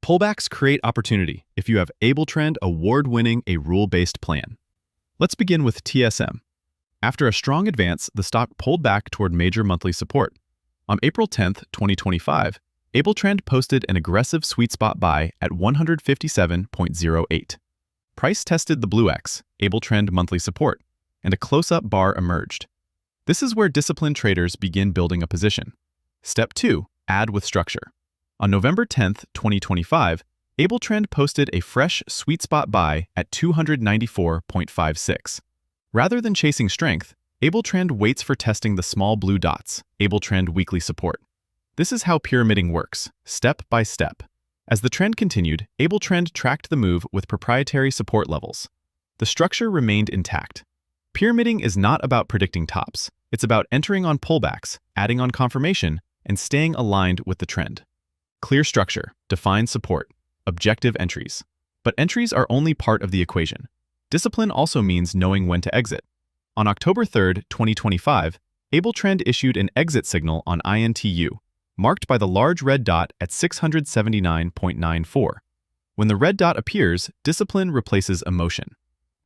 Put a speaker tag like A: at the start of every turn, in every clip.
A: Pullbacks create opportunity if you have AbleTrend award-winning a rule-based plan. Let's begin with TSM. After a strong advance, the stock pulled back toward major monthly support. On April 10, 2025, AbleTrend posted an aggressive sweet spot buy at 157.08. Price tested the blue X, AbleTrend monthly support, and a close-up bar emerged. This is where disciplined traders begin building a position. Step 2. Add with structure. On November 10, 2025, AbleTrend posted a fresh sweet spot buy at 294.56. Rather than chasing strength, AbleTrend waits for testing the small blue dots, AbleTrend weekly support. This is how pyramiding works, step by step. As the trend continued, AbleTrend tracked the move with proprietary support levels. The structure remained intact. Pyramiding is not about predicting tops. It's about entering on pullbacks, adding on confirmation, and staying aligned with the trend. Clear structure, defined support, objective entries. But entries are only part of the equation. Discipline also means knowing when to exit. On October 3, 2025, AbleTrend issued an exit signal on INTU, marked by the large red dot at 679.94. When the red dot appears, discipline replaces emotion.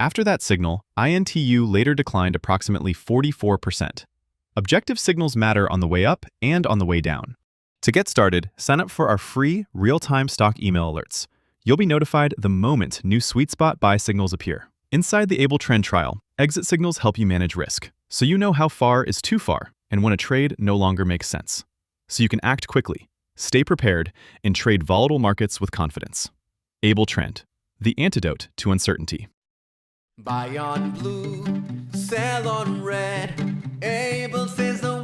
A: After that signal, INTU later declined approximately 44%. Objective signals matter on the way up and on the way down. To get started, sign up for our free, real-time stock email alerts. You'll be notified the moment new sweet spot buy signals appear. Inside the AbleTrend trial, exit signals help you manage risk, so you know how far is too far and when a trade no longer makes sense. So you can act quickly, stay prepared, and trade volatile markets with confidence. AbleTrend, the antidote to uncertainty.
B: Buy on blue, sell on red. Able says the